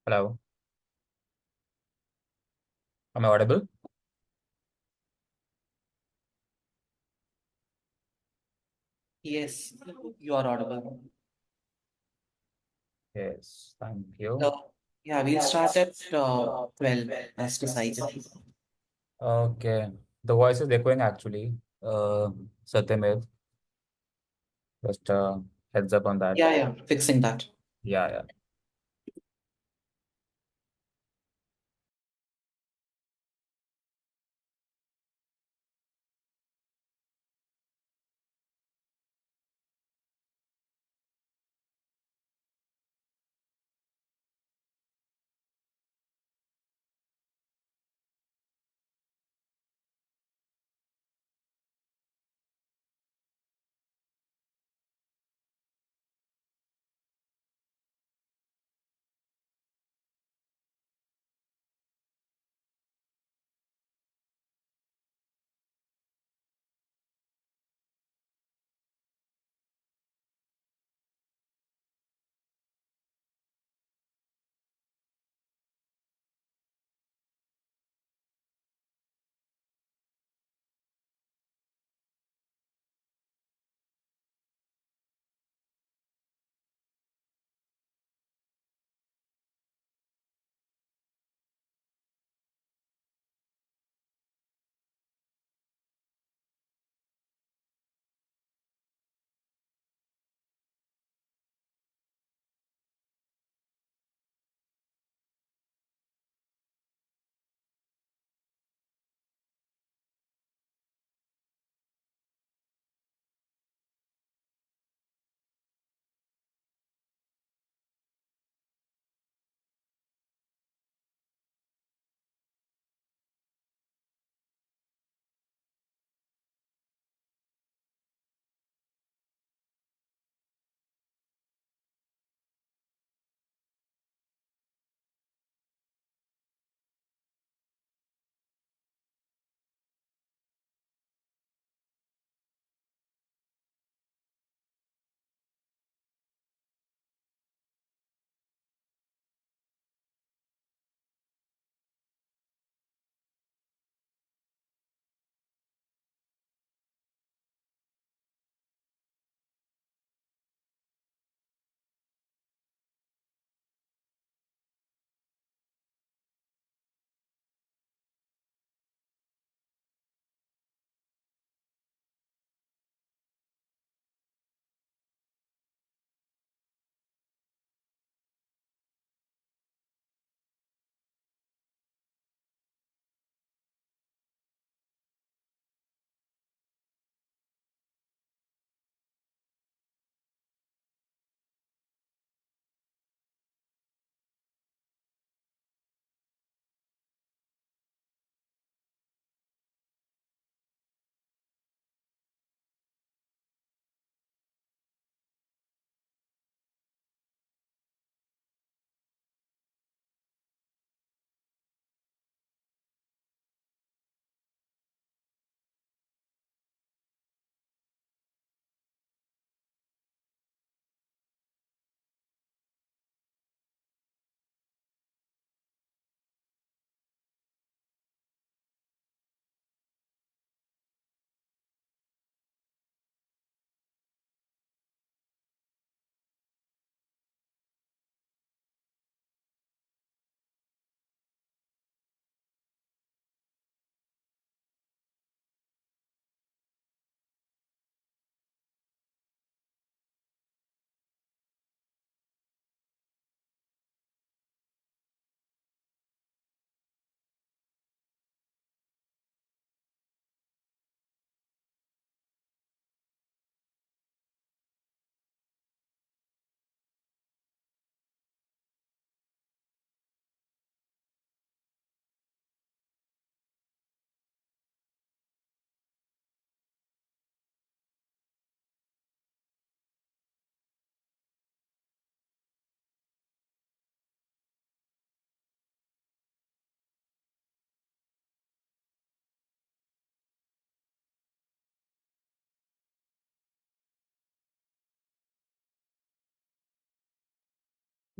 Hello, am I audible? Yes, you are audible. Yes, thank you. So, yeah, we'll start at 12 as decided. Okay, the voice is echoing actually. Satyamir, just heads up on that. Yeah, yeah, fixing that. Yeah, yeah.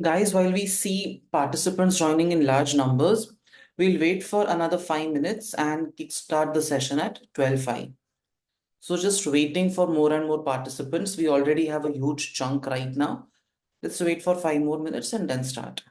Guys, while we see participants joining in large numbers, we'll wait for another 5 minutes and kickstart the session at 12:05. So just waiting for more and more participants. We already have a huge chunk right now. Let's wait for 5 more minutes and then start.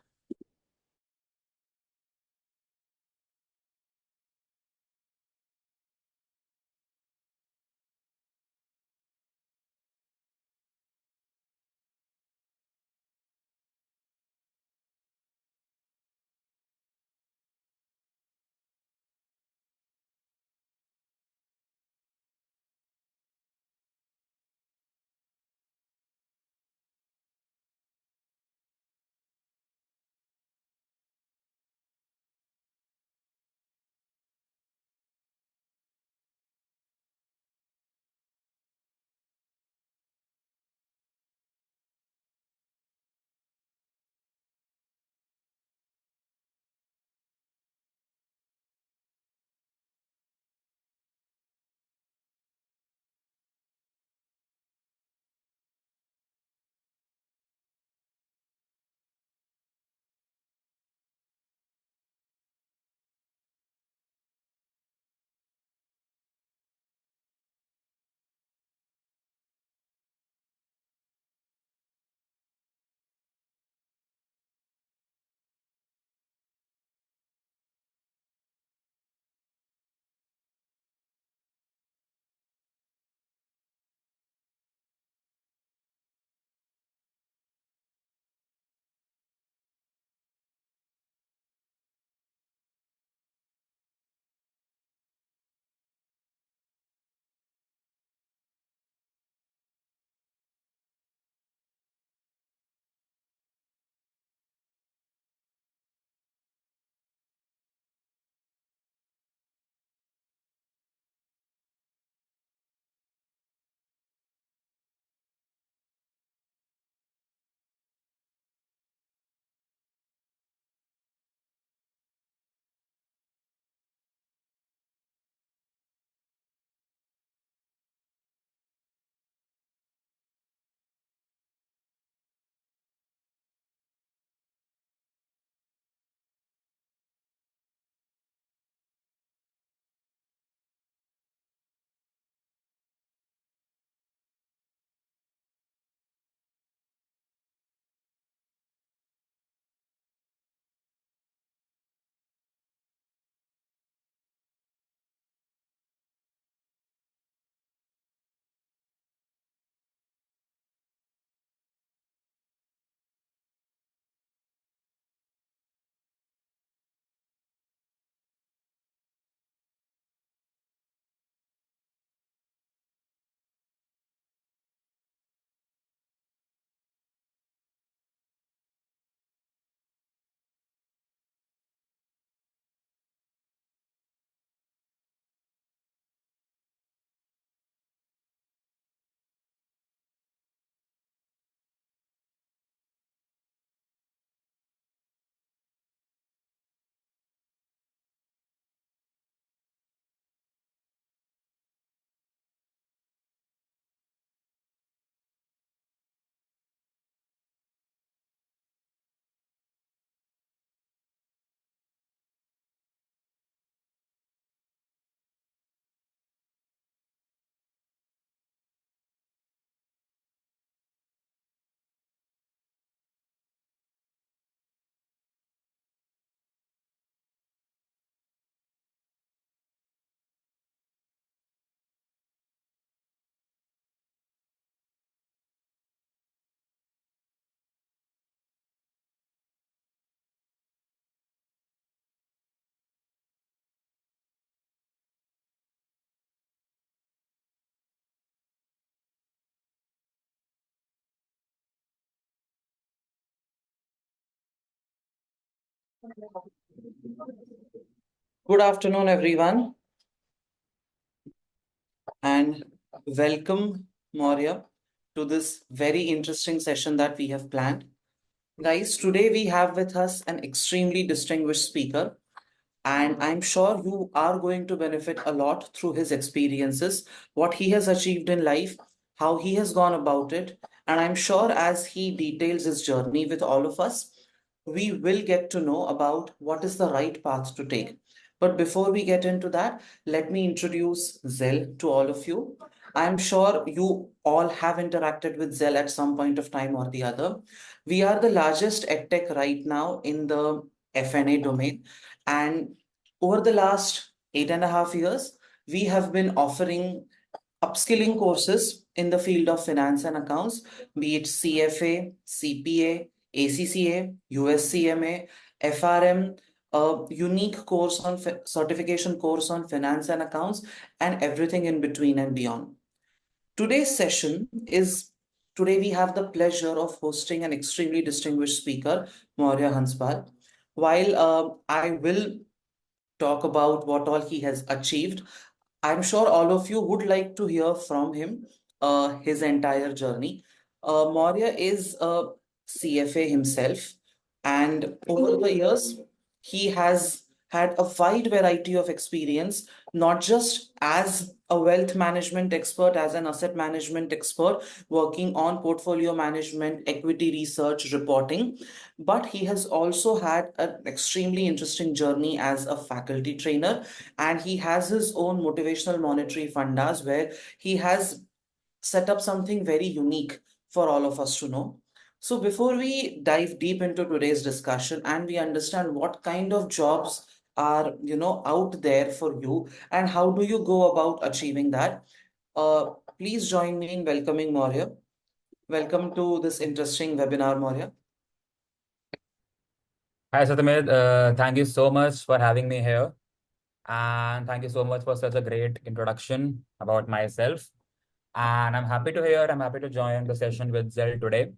Good afternoon, everyone, and welcome, Maurya, to this very interesting session that we have planned. Guys, today we have with us an extremely distinguished speaker, and I'm sure you are going to benefit a lot through his experiences, what he has achieved in life, how he has gone about it, And I'm sure as he details his journey with all of us, we will get to know about what is the right path to take. But before we get into that, let me introduce Zell to all of you. I'm sure you all have interacted with Zell at some point of time or the other. We are the largest edtech right now in the FNA domain. And over the last 8.5 years, we have been offering upskilling courses in the field of finance and accounts, be it CFA, CPA, ACCA, USCMA, FRM, a unique course on certification course on finance and accounts, and everything in between and beyond. Today's session is Today we have the pleasure of hosting an extremely distinguished speaker, Maurya Hanspal. While I will talk about what all he has achieved, I'm sure all of you would like to hear from him, his entire journey. Maurya is a CFA himself, and over the years, he has had a wide variety of experience, not just as a wealth management expert, as an asset management expert, working on portfolio management, equity research, reporting, but he has also had an extremely interesting journey as a faculty trainer, and he has his own motivational monetary fundas where he has set up something very unique for all of us to know. So before we dive deep into today's discussion and we understand what kind of jobs are out there for you and how do you go about achieving that, please join me in welcoming Maurya. Welcome to this interesting webinar, Maurya. Hi, Satyamed. Thank you so much for having me here. And thank you so much for such a great introduction about myself. And I'm happy to join the session with Zell today.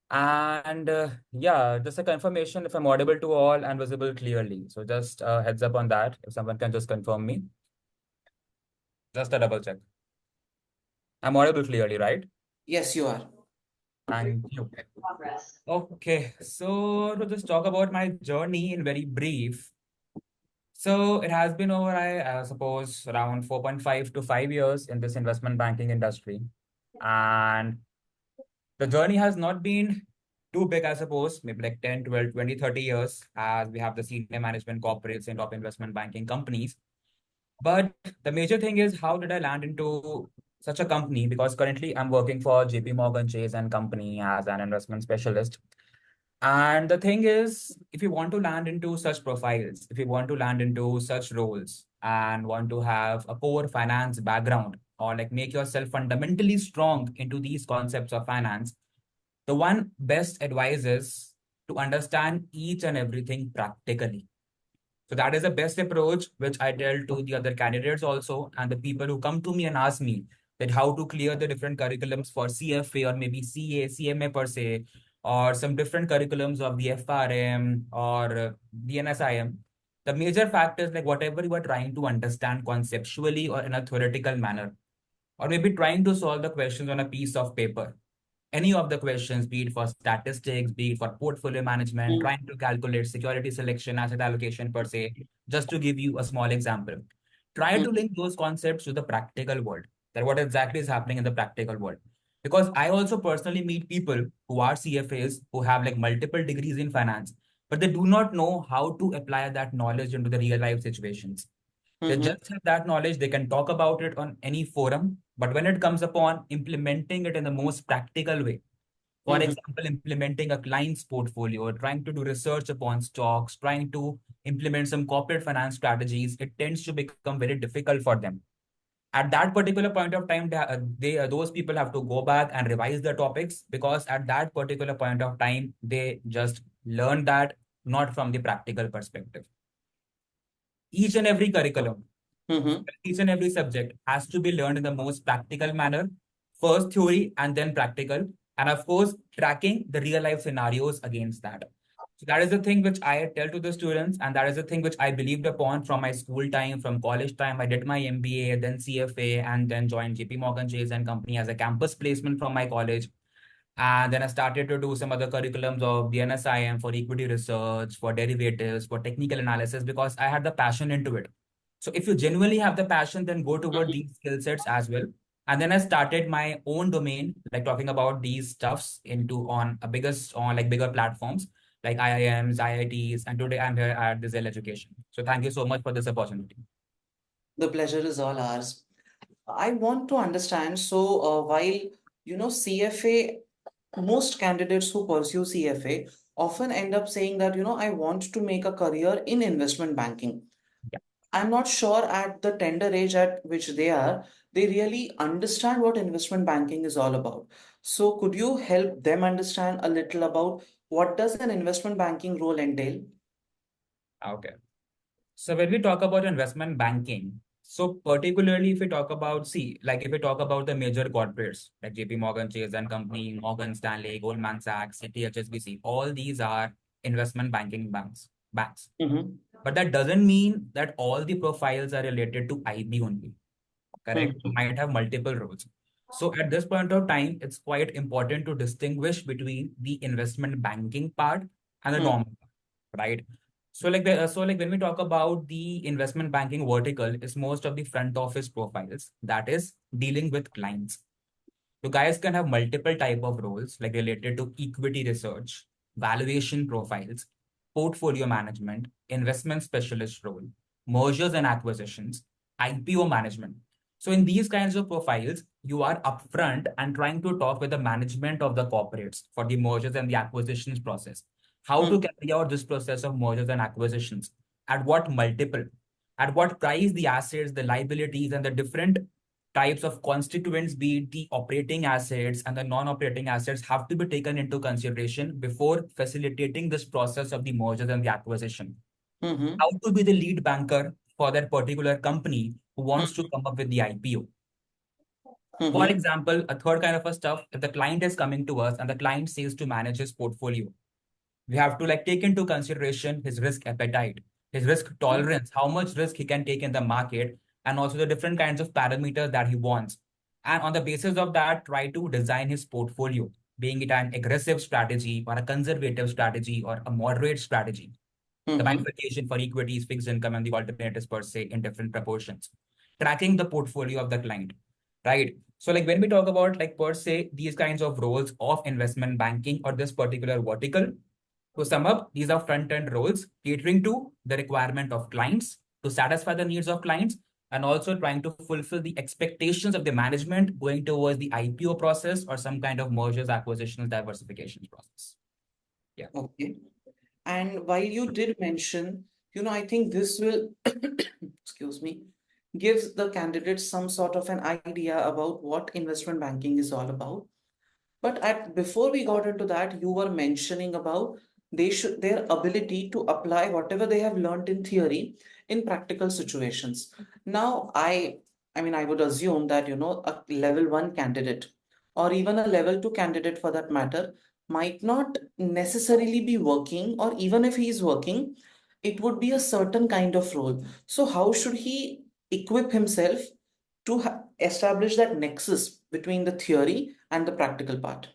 And yeah, just a confirmation if I'm audible to all and visible clearly. So just heads up on that. If someone can just confirm me, just a double check. I'm audible clearly, right? Yes, you are. Thank you. Okay, so to just talk about my journey in very brief. So it has been over, I suppose, around 4.5 to 5 years in this investment banking industry. And the journey has not been too big, I suppose, maybe like 10, 12, 20, 30 years, as we have the senior management corporates and top investment banking companies. But the major thing is, how did I land into such a company? Because currently I'm working for JP Morgan Chase and Company as an investment specialist. And the thing is, if you want to land into such profiles, if you want to land into such roles and want to have a core finance background or like make yourself fundamentally strong into these concepts of finance, the one best advice is to understand each and everything practically. So that is the best approach, which I tell to the other candidates also, and the people who come to me and ask me that how to clear the different curriculums for CFA or maybe CA, CMA per se, or some different curriculums of the FRM or the NSIM. The major factor is like whatever you are trying to understand conceptually or in a theoretical manner, or maybe trying to solve the questions on a piece of paper, any of the questions, be it for statistics, be it for portfolio management, trying to calculate security selection, asset allocation per se, just to give you a small example. Try to link those concepts to the practical world, that what exactly is happening in the practical world. Because I also personally meet people who are CFAs who have like multiple degrees in finance, but they do not know how to apply that knowledge into the real life situations. They Mm-hmm. just have that knowledge, they can talk about it on any forum, but when it comes upon implementing it in the most practical way, for Mm-hmm. example, implementing a client's portfolio, trying to do research upon stocks, trying to implement some corporate finance strategies, it tends to become very difficult for them. At that particular point of time, those people have to go back and revise the topics because at that particular point of time, they just learn that not from the practical perspective. Each and every curriculum, Mm-hmm. each and every subject has to be learned in the most practical manner. First theory and then practical. And of course, tracking the real life scenarios against that. So that is the thing which I tell to the students, and that is the thing which I believed upon from my school time, from college time. I did my MBA, then CFA, and then joined JP Morgan Chase and Company as a campus placement from my college. And then I started to do some other curriculums of the NSIM for equity research, for derivatives, for technical analysis, because I had the passion into it. So if you genuinely have the passion, then go toward these skill sets as well. And then I started my own domain, like talking about these stuffs into on a biggest on like bigger platforms like IIMs, IITs, and today I'm here at the Zell Education. So thank you so much for this opportunity. The pleasure is all ours. I want to understand. So, while CFA, most candidates who pursue CFA often end up saying that, I want to make a career in investment banking. Yeah. I'm not sure at the tender age at which they really understand what investment banking is all about. So, could you help them understand a little about what does an investment banking role entail? Okay. So when we talk about investment banking, so particularly if we talk about, see, like if we talk about the major corporates like JP Morgan, Chase and Company, Morgan Stanley, Goldman Sachs, Citi, HSBC, all these are investment banking banks. Mm-hmm. But that doesn't mean that all the profiles are related to IB only, correct? Mm-hmm. Might have multiple roles. So at this point of time, it's quite important to distinguish between the investment banking part and the normal part, right? So like when we talk about the investment banking vertical, is most of the front office profiles that is dealing with clients. You guys can have multiple type of roles like related to equity research, valuation profiles, portfolio management, investment specialist role, mergers and acquisitions, IPO management. So in these kinds of profiles, you are upfront and trying to talk with the management of the corporates for the mergers and the acquisitions process. How to Mm-hmm. carry out this process of mergers and acquisitions, at what multiple, at what price the assets, the liabilities, and the different types of constituents, be it the operating assets and the non-operating assets, have to be taken into consideration before facilitating this process of the merger and the acquisition. Mm-hmm. How to be the lead banker for that particular company who wants to come up with the IPO. For Mm-hmm. example, a third kind of a stuff, if the client is coming to us and the client says to manage his portfolio, we have to like take into consideration his risk appetite, his risk tolerance, how much risk he can take in the market, and also the different kinds of parameters that he wants. And on the basis of that, try to design his portfolio, being it an aggressive strategy or a conservative strategy or a moderate strategy. The Mm-hmm. bifurcation for equities, fixed income, and the alternatives per se in different proportions. Tracking the portfolio of the client, right? So, like when we talk about like per se these kinds of roles of investment banking or this particular vertical, to sum up, these are front-end roles catering to the requirement of clients, to satisfy the needs of clients, and also trying to fulfill the expectations of the management going towards the IPO process or some kind of mergers, acquisitions, diversifications process. Yeah. Okay. And while you did mention, I think this will, excuse me, gives the candidates some sort of an idea about what investment banking is all about. But at before we got into that, you were mentioning about their ability to apply whatever they have learned in theory in practical situations. Now, I mean, I would assume that a level one candidate or even a level two candidate for that matter might not necessarily be working, or even if he is working, it would be a certain kind of role. So, how should he equip himself to establish that nexus between the theory and the practical part?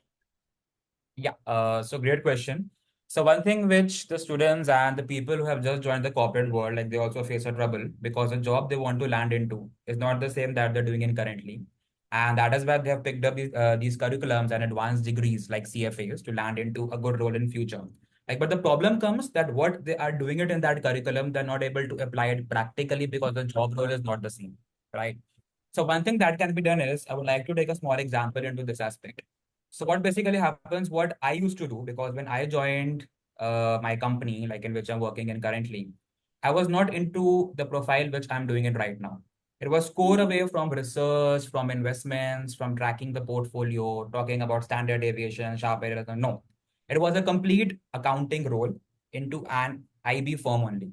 Yeah, so great question. So one thing which the students and the people who have just joined the corporate world, like they also face a trouble because the job they want to land into is not the same that they're doing in currently. And that is why they have picked up these curriculums and advanced degrees like CFAs to land into a good role in future. Like, but the problem comes that what they are doing it in that curriculum, they're not able to apply it practically because the job role is not the same, right? So one thing that can be done is I would like to take a small example into this aspect. So what basically happens, what I used to do, because when I joined my company, like in which I'm working in currently, I was not into the profile which I'm doing it right now. It was core away from research, from investments, from tracking the portfolio, talking about standard deviation, sharp errors. No, it was a complete accounting role into an IB firm only,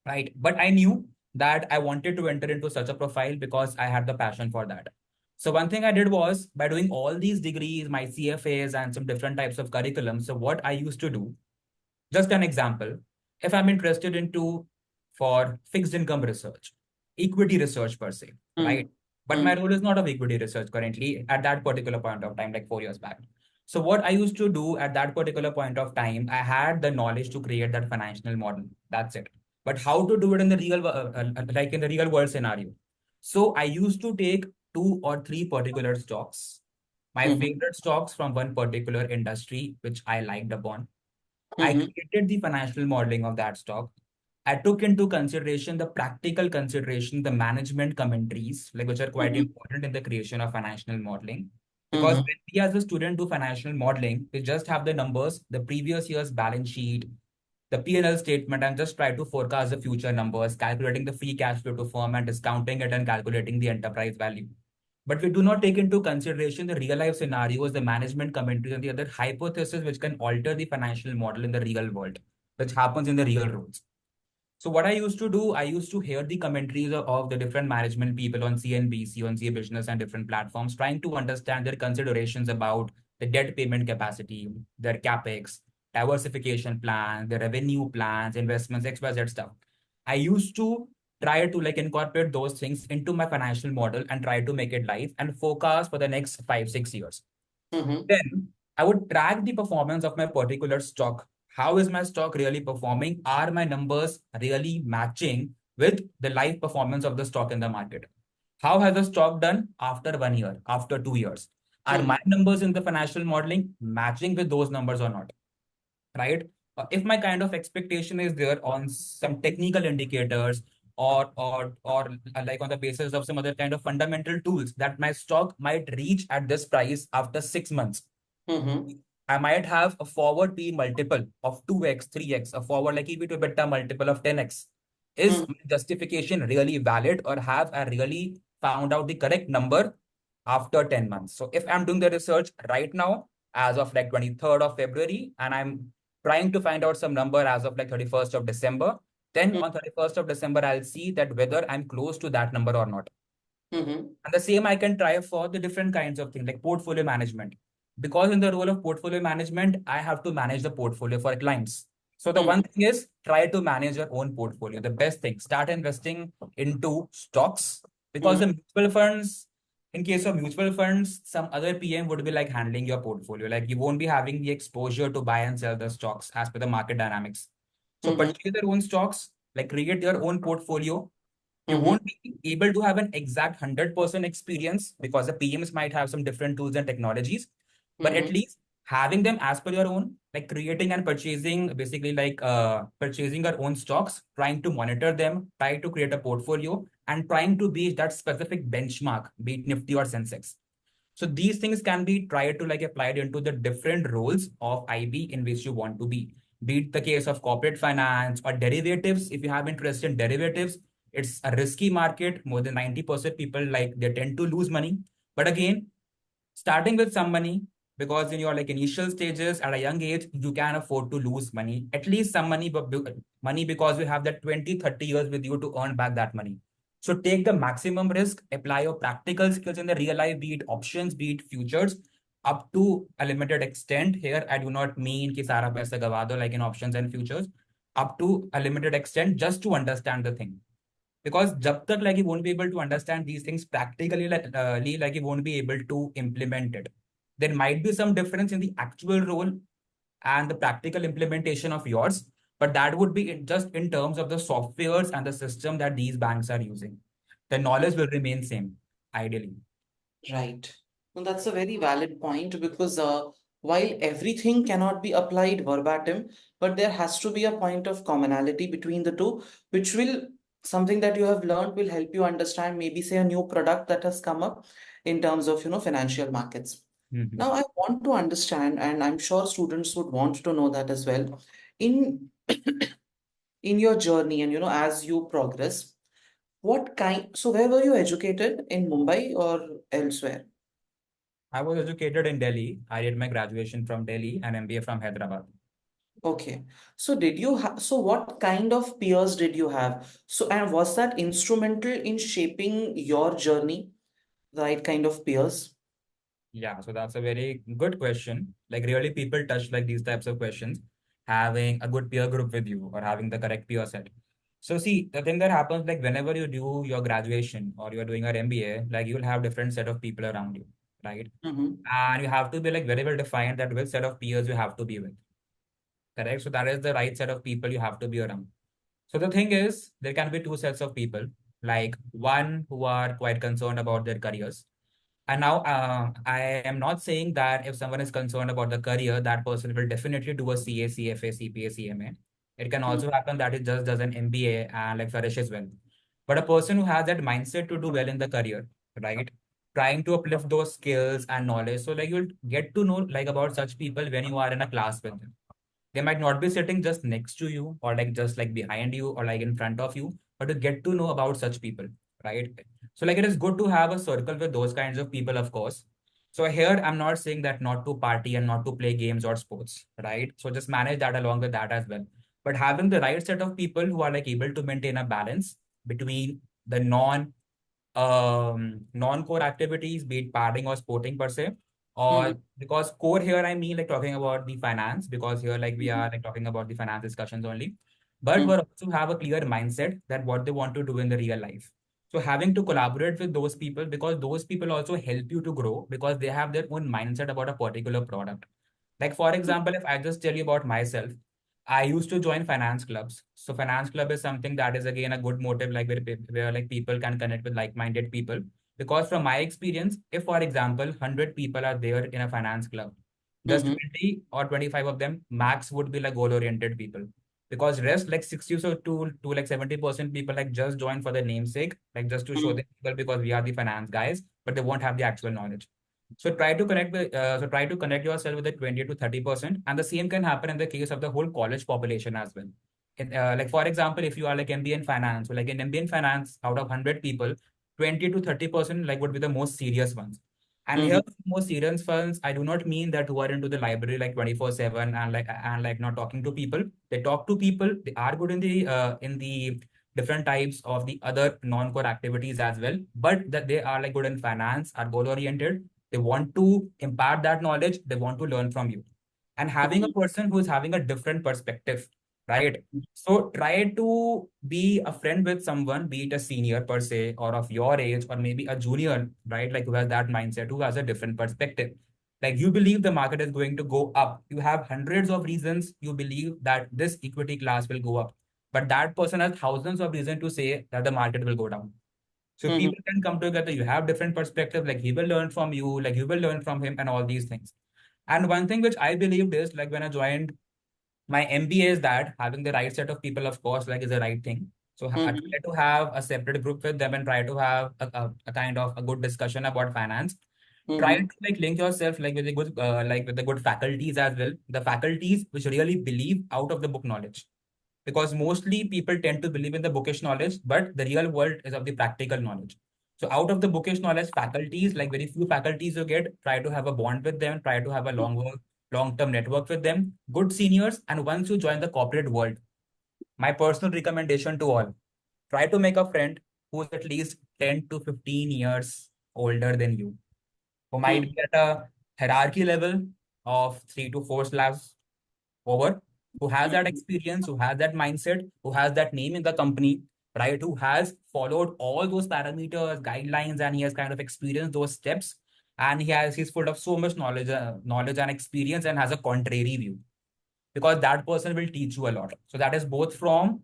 right? But I knew that I wanted to enter into such a profile because I had the passion for that. So one thing I did was by doing all these degrees, my CFAs and some different types of curriculum. So what I used to do, just an example, if I'm interested into for fixed income research, equity research per se, right? Mm, But my mm, role is not of equity research currently at that particular point of time, like 4 years back. So what I used to do at that particular point of time, I had the knowledge to create that financial model. That's it. But how to do it in the real, like in the real world scenario? So I used to take two or three particular stocks, my Mm-hmm. favorite stocks from one particular industry, which I liked upon. I Mm-hmm. created the financial modeling of that stock. I took into consideration the practical consideration, the management commentaries, like which are quite Mm-hmm. important in the creation of financial modeling. Because Mm-hmm. when we as a student do financial modeling, we just have the numbers, the previous year's balance sheet, the P&L statement, and just try to forecast the future numbers, calculating the free cash flow to firm and discounting it and calculating the enterprise value. But we do not take into consideration the real life scenarios, the management commentaries, and the other hypotheses which can alter the financial model in the real world, which happens in the real roles. So what I used to do, I used to hear the commentaries of the different management people on CNBC, on C Business, and different platforms, trying to understand their considerations about the debt payment capacity, their capex, diversification plans, their revenue plans, investments, XYZ stuff. I used to try to like incorporate those things into my financial model and try to make it live and forecast for the next 5, 6 years. Mm-hmm. Then I would track the performance of my particular stock. How is my stock really performing? Are my numbers really matching with the live performance of the stock in the market? How has the stock done after 1 year, after 2 years? Are Mm-hmm. my numbers in the financial modeling matching with those numbers or not? Right? If my kind of expectation is there on some technical indicators or like on the basis of some other kind of fundamental tools that my stock might reach at this price after 6 months, Mm-hmm. I might have a forward P multiple of 2x, 3x, a forward like EV to EBITDA multiple of 10x. Is my justification really valid, or have I really found out the correct number after 10 months? So if I'm doing the research right now, as of like 23rd of February, and I'm trying to find out some number as of like 31st of December, then on 31st of December, I'll see that whether I'm close to that number or not. Mm-hmm. And the same I can try for the different kinds of things like portfolio management. Because in the role of portfolio management, I have to manage the portfolio for clients. So the one Mm-hmm. thing is try to manage your own portfolio. The best thing, start investing into stocks because the Mm-hmm. mutual funds, in case of mutual funds, some other PM would be like handling your portfolio. Like you won't be having the exposure to buy and sell the stocks as per the market dynamics. So Mm-hmm. purchase your own stocks, like create your own portfolio. You Mm-hmm. won't be able to have an exact 100% experience because the PMs might have some different tools and technologies, but at Mm-hmm. least having them as per your own, like creating and purchasing, basically like purchasing your own stocks, trying to monitor them, try to create a portfolio, and trying to be that specific benchmark, be it Nifty or Sensex. So these things can be tried to like applied into the different roles of IB in which you want to be it the case of corporate finance or derivatives. If you have interest in derivatives, it's a risky market. More than 90% people like they tend to lose money. But again, starting with some money, because in your like initial stages at a young age, you can afford to lose money, at least some money, but money because you have that 20, 30 years with you to earn back that money. So take the maximum risk, apply your practical skills in the real life, be it options, be it futures, up to a limited extent. Here, I do not mean ki sara paisa gava do like in options and futures, up to a limited extent just to understand the thing. Because jab tak like you won't be able to understand these things practically, like you won't be able to implement it. There might be some difference in the actual role and the practical implementation of yours, but that would be just in terms of the softwares and the system that these banks are using. The knowledge will remain same, ideally. Right. Well, that's a very valid point because while everything cannot be applied verbatim, but there has to be a point of commonality between the two, which will something that you have learned will help you understand maybe say a new product that has come up in terms of financial markets. Mhm. Now I want to understand, and I'm sure students would want to know that as well. In in your journey and as you progress, what kind so where were you educated in Mumbai or elsewhere? I was educated in Delhi. I did my graduation from Delhi and MBA from Hyderabad. Okay. So did you have, so what kind of peers did you have? So, and was that instrumental in shaping your journey, the right kind of peers? Yeah, so that's a very good question. Like really people touch like these types of questions, having a good peer group with you or having the correct peer set. So see, the thing that happens like whenever you do your graduation or you're doing your MBA, like you'll have different set of people around you, right? Mm-hmm. And you have to be like very well defined that which set of peers you have to be with, correct? So that is the right set of people you have to be around. So the thing is, there can be two sets of people. like one who are quite concerned about their careers. And now, I am not saying that if someone is concerned about the career, that person will definitely do a CA, CFA, CPA, CMA. It can Mm-hmm. also happen that it just does an MBA and like flourishes well. But a person who has that mindset to do well in the career, right? Trying to uplift those skills and knowledge. So like you'll get to know like about such people when you are in a class with them. They might not be sitting just next to you or like just like behind you or like in front of you, but to get to know about such people, right? So like it is good to have a circle with those kinds of people, of course. So here I'm not saying that not to party and not to play games or sports, right? So just manage that along with that as well. But having the right set of people who are like able to maintain a balance between the non-core activities, be it padding or sporting per se, Mm-hmm. or because core here I mean like talking about the finance, because here like we are like talking about the finance discussions only, but we Mm-hmm. also have a clear mindset that what they want to do in the real life. So having to collaborate with those people, because those people also help you to grow because they have their own mindset about a particular product. Like for example, if I just tell you about myself, I used to join finance clubs. So finance club is something that is again a good motive, like where like people can connect with like-minded people. Because from my experience, if for example 100 people are there in a finance club, just Mm-hmm. 20 or 25 of them max would be like goal-oriented people. Because rest like 60 so to like 70% people like just join for the namesake, like just to show Mm-hmm. the people because we are the finance guys, but they won't have the actual knowledge. So try to connect yourself with the 20 to 30%. And the same can happen in the case of the whole college population as well. Like for example, if you are like MBA in finance, so like in MBA in finance, out of 100 people, 20 to 30% like would be the most serious ones. And Mm-hmm. here, most serious ones, I do not mean that who are into the library like 24/7 and like not talking to people. They talk to people. They are good in the different types of the other non-core activities as well. But that they are like good in finance, are goal oriented, they want to impart that knowledge. They want to learn from you. And having a person who is having a different perspective, right? So try to be a friend with someone, be it a senior per se, or of your age, or maybe a junior, right? Like who has that mindset, who has a different perspective. Like you believe the market is going to go up. You have hundreds of reasons you believe that this equity class will go up. But that person has thousands of reasons to say that the market will go down. So Mm-hmm. people can come together. You have different perspectives. Like he will learn from you, like you will learn from him, and all these things. And one thing which I believed is like when I joined my MBA is that having the right set of people, of course, like is the right thing. So I Mm-hmm. try to have a separate group with them and try to have a kind of a good discussion about finance. Try to Mm-hmm. like link yourself like with the good faculties as well. The faculties which really believe out of the book knowledge, because mostly people tend to believe in the bookish knowledge, but the real world is of the practical knowledge. So out of the bookish knowledge faculties, like very few faculties you get, try to have a bond with them, try to have a long-term network with them, good seniors. And once you join the corporate world, my personal recommendation to all, try to make a friend who's at least 10 to 15 years older than you, who might Mm-hmm. be at a hierarchy level of 3 to 4 slabs over, who has that experience, who has that mindset, who has that name in the company, right? Who has followed all those parameters, guidelines, and he has kind of experienced those steps. And he's full of so much knowledge and experience, and has a contrary view, because that person will teach you a lot. So that is both from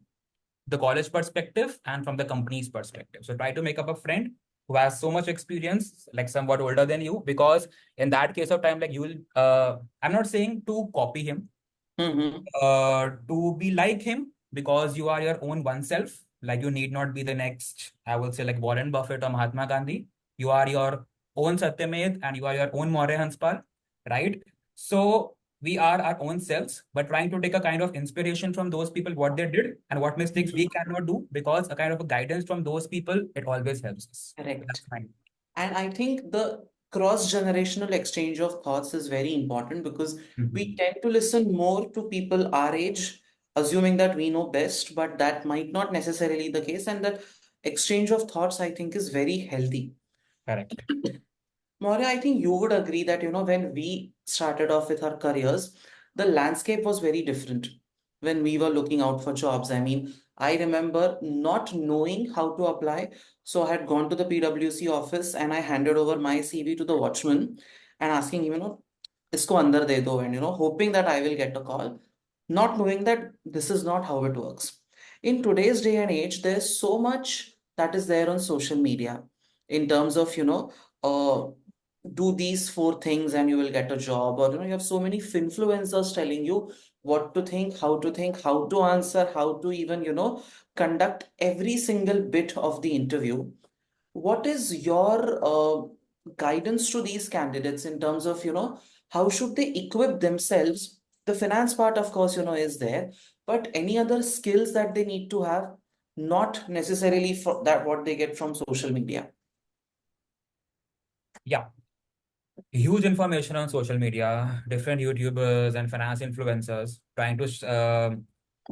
the college perspective and from the company's perspective. So try to make up a friend who has so much experience, like somewhat older than you, because in that case of time, like you will, I'm not saying to copy him, Mm-hmm. to be like him, because you are your own oneself. Like you need not be the next, I would say, like Warren Buffett or Mahatma Gandhi. You are your own Satyamed and you are your own Maurya Hanspal, right? So we are our own selves, but trying to take a kind of inspiration from those people, what they did and what mistakes we cannot do, because a kind of a guidance from those people, it always helps us. Correct. That's fine. And I think the cross-generational exchange of thoughts is very important because we Mhm. tend to listen more to people our age, assuming that we know best, but that might not necessarily the case. And that exchange of thoughts, I think, is very healthy. Correct. Maurya, I think you would agree that, when we started off with our careers, the landscape was very different when we were looking out for jobs. I mean, I remember not knowing how to apply. So I had gone to the PwC office and I handed over my CV to the watchman and asking him, isko andar de do, and, hoping that I will get a call, not knowing that this is not how it works. In today's day and age, there's so much that is there on social media in terms of, do these four things and you will get a job, or you have so many influencers telling you what to think, how to answer, how to even, conduct every single bit of the interview. What is your guidance to these candidates in terms of, how should they equip themselves? The finance part, of course, is there, but any other skills that they need to have, not necessarily for that what they get from social media. Yeah, huge information on social media, different YouTubers and finance influencers trying to,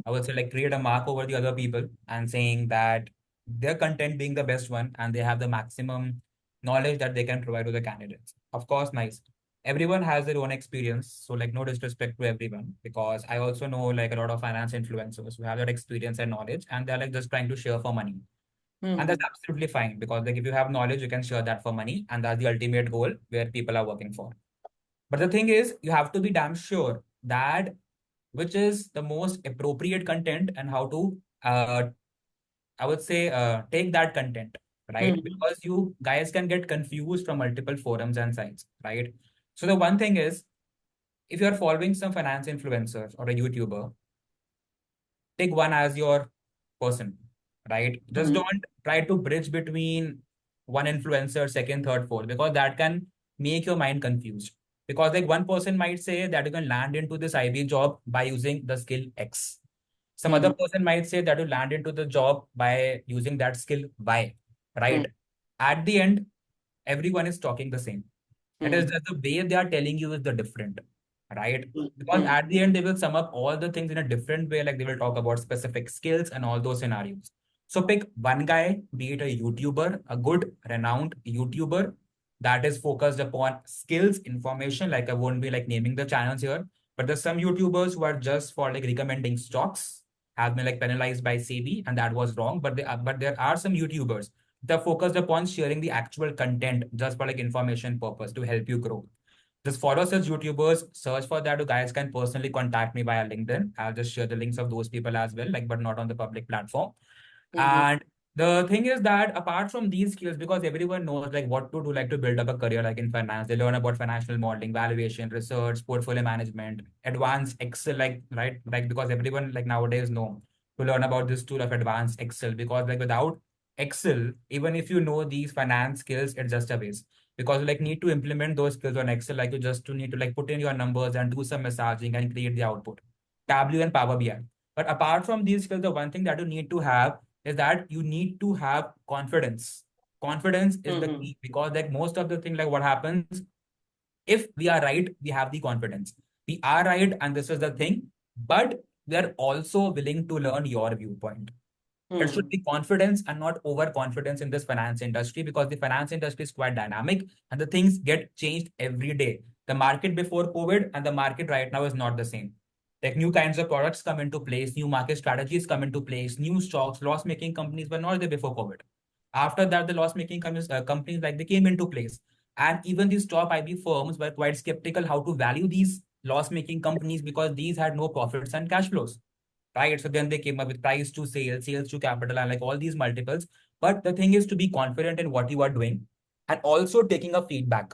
I would say, like create a mark over the other people and saying that their content being the best one and they have the maximum knowledge that they can provide to the candidates. Of course, nice. Everyone has their own experience. So, like, no disrespect to everyone, because I also know like a lot of finance influencers who have that experience and knowledge and they're like just trying to share for money. And Mm-hmm. that's absolutely fine, because like if you have knowledge, you can share that for money, and that's the ultimate goal where people are working for. But the thing is, you have to be damn sure that which is the most appropriate content and how to, I would say, take that content, right? Mm-hmm. Because you guys can get confused from multiple forums and sites, right? So the one thing is, if you're following some finance influencers or a YouTuber, take one as your person, right? Just Mm-hmm. don't try to bridge between one influencer, second, third, fourth, because that can make your mind confused. Because like one person might say that you can land into this IB job by using the skill X. Some other Mm-hmm. person might say that you land into the job by using that skill Y, right? At the end, everyone is talking the same. It is Mm-hmm. just the way they are telling you is the different, right? Because Mm-hmm. at the end, they will sum up all the things in a different way. Like they will talk about specific skills and all those scenarios. So pick one guy, be it a YouTuber, a good, renowned YouTuber that is focused upon skills, information. Like I won't be like naming the channels here, but there's some YouTubers who are just for like recommending stocks, have been like penalized by SEBI, and that was wrong. But there are some YouTubers they're focused upon sharing the actual content just for like information purpose to help you grow. Just follow such YouTubers, search for that. You guys can personally contact me via LinkedIn. I'll just share the links of those people as well, like, but not on the public platform. Mm-hmm. And the thing is that apart from these skills, because everyone knows like what to do, like to build up a career like in finance, they learn about financial modeling, valuation, research, portfolio management, advanced Excel, like right, like because everyone like nowadays know to learn about this tool of advanced Excel, because like without Excel, even if you know these finance skills, it's just a waste. Because you like need to implement those skills on Excel, like you just to need to like put in your numbers and do some massaging and create the output. Tableau and Power BI. But apart from these skills, the one thing that you need to have is that you need to have confidence. Confidence is the Mm-hmm. key, because like most of the thing, like what happens if we are right, we have the confidence. We are right, and this is the thing, but we are also willing to learn your viewpoint. It should Mm-hmm. be confidence and not overconfidence in this finance industry, because the finance industry is quite dynamic and the things get changed every day. The market before COVID and the market right now is not the same. Like new kinds of products come into place, new market strategies come into place, new stocks, loss-making companies were not there before COVID. After that, the loss-making companies like they came into place, and even these top IB firms were quite skeptical how to value these loss-making companies because these had no profits and cash flows, right? So then they came up with price to sales, sales to capital, and like all these multiples. But the thing is to be confident in what you are doing and also taking a feedback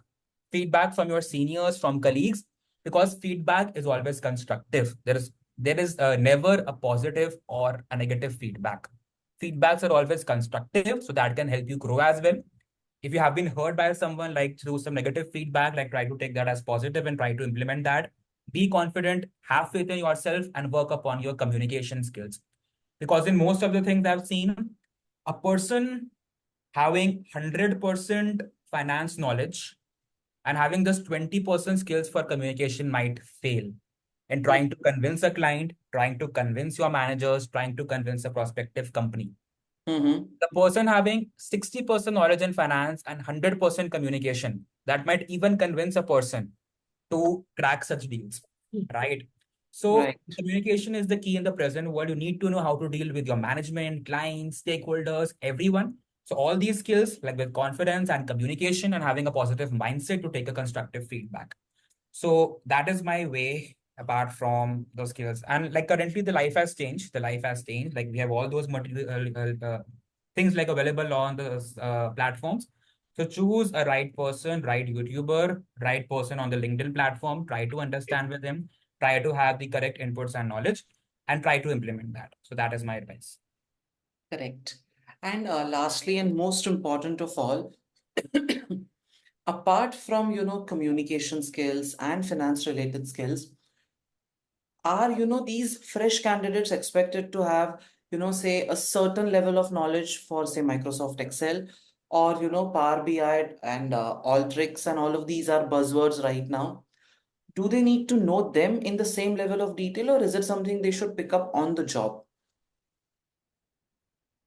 from your seniors, from colleagues, because feedback is always constructive. There is never a positive or a negative feedback. Feedbacks are always constructive, so that can help you grow as well. If you have been hurt by someone like through some negative feedback, like try to take that as positive and try to implement that. Be confident, have faith in yourself, and work upon your communication skills. Because in most of the things I've seen, a person having 100% finance knowledge and having just 20% skills for communication might fail in trying to convince a client, trying to convince your managers, trying to convince a prospective company. Mm-hmm. The person having 60% knowledge in finance and 100% communication, that might even convince a person to crack such deals, right? So Right. communication is the key in the present world. You need to know how to deal with your management, clients, stakeholders, everyone. So all these skills, like with confidence and communication and having a positive mindset to take a constructive feedback. So that is my way apart from those skills. And like currently the life has changed. The life has changed. Like we have all those material, things like available on the platforms. So choose a right person, right YouTuber, right person on the LinkedIn platform. Try to understand with him. Try to have the correct inputs and knowledge, and try to implement that. So that is my advice. Correct. And lastly, and most important of all, apart from communication skills and finance related skills, are these fresh candidates expected to have say a certain level of knowledge for say Microsoft Excel or Power BI and Alteryx, and all of these are buzzwords right now. Do they need to know them in the same level of detail, or is it something they should pick up on the job?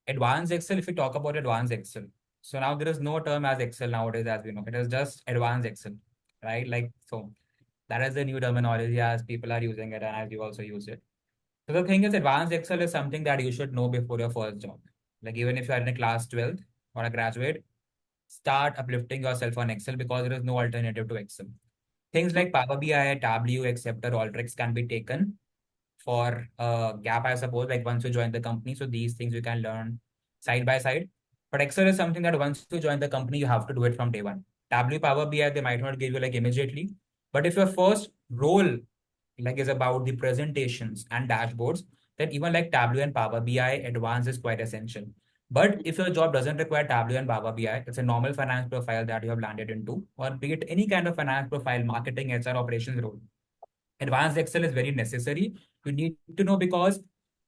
Advanced Excel, if we talk about advanced Excel, so now there is no term as Excel nowadays, as we know. It is just advanced Excel, right? Like, so that is the new terminology as people are using it and as you also use it. So the thing is, advanced Excel is something that you should know before your first job. Like even if you are in a class 12th or a graduate, start uplifting yourself on Excel because there is no alternative to Excel. Things like Power BI, Tableau, etc., Alteryx can be taken for a gap, I suppose, like once you join the company. So these things you can learn side by side. But Excel is something that once you join the company, you have to do it from day one. Tableau, Power BI, they might not give you like immediately. But if your first role like is about the presentations and dashboards, then even like Tableau and Power BI advanced is quite essential. But if your job doesn't require Tableau and Power BI, it's a normal finance profile that you have landed into, or be it any kind of finance profile, marketing, HR, operations role, advanced Excel is very necessary. You need to know because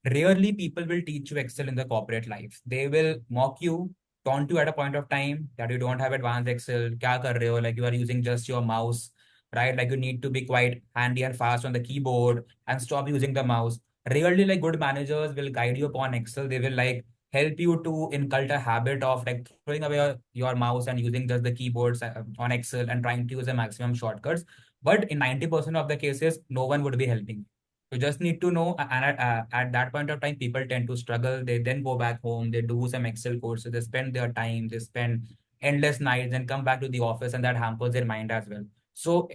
rarely people will teach you Excel in the corporate life. They will mock you, taunt you at a point of time that you don't have advanced Excel. Kya kar rahe ho? Like you are using just your mouse, right? Like you need to be quite handy and fast on the keyboard and stop using the mouse. Rarely, like good managers will guide you upon Excel. They will like help you to incult a habit of like throwing away your mouse and using just the keyboards on Excel and trying to use the maximum shortcuts. But in 90% of the cases, no one would be helping. You just need to know. And at that point of time, people tend to struggle. They then go back home, they do some Excel courses, they spend their time, they spend endless nights and come back to the office, and that hampers their mind as well. So,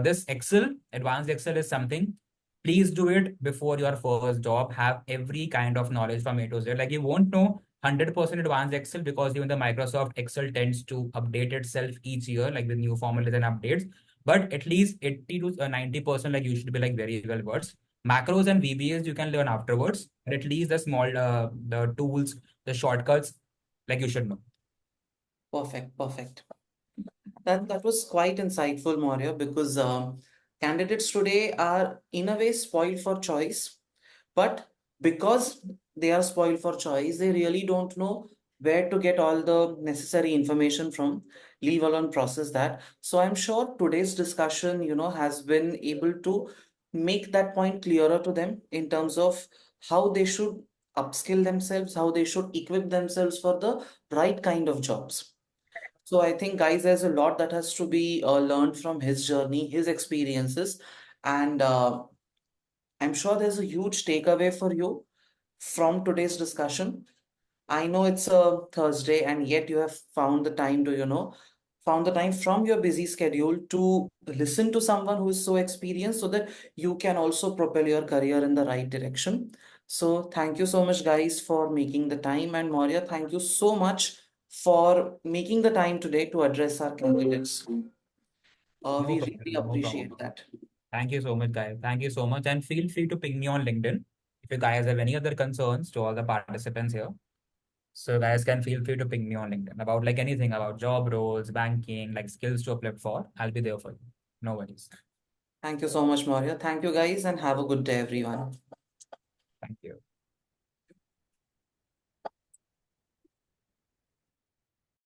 this Excel, advanced Excel is something. Please do it before your first job. Have every kind of knowledge from A to Z. Like you won't know 100% advanced Excel because even the Microsoft Excel tends to update itself each year, like the new formulas and updates, but at least 80 to 90%, like you should be like very well versed. Macros and VBAs you can learn afterwards, but at least the small the tools, the shortcuts, like you should know. Perfect, perfect. That was quite insightful, Maurya, because candidates today are in a way spoiled for choice, but because they are spoiled for choice, they really don't know where to get all the necessary information from, leave alone process that. So I'm sure today's discussion, has been able to make that point clearer to them in terms of how they should upskill themselves, how they should equip themselves for the right kind of jobs. So I think, guys, there's a lot that has to be learned from his journey, his experiences, and I'm sure there's a huge takeaway for you from today's discussion. I know it's a Thursday, and yet you have found the time to, found the time from your busy schedule to listen to someone who is so experienced so that you can also propel your career in the right direction. So, thank you so much, guys, for making the time. And Maurya, thank you so much for making the time today to address our candidates. No We problem, really no problem. appreciate that. Thank you so much, guys. Thank you so much, and feel free to ping me on LinkedIn if you guys have any other concerns to all the participants here. So guys can feel free to ping me on LinkedIn about like anything about job roles, banking, like skills to apply for. I'll be there for you. No worries. Thank you so much, Maurya. Thank you, guys, and have a good day, everyone. Thank you.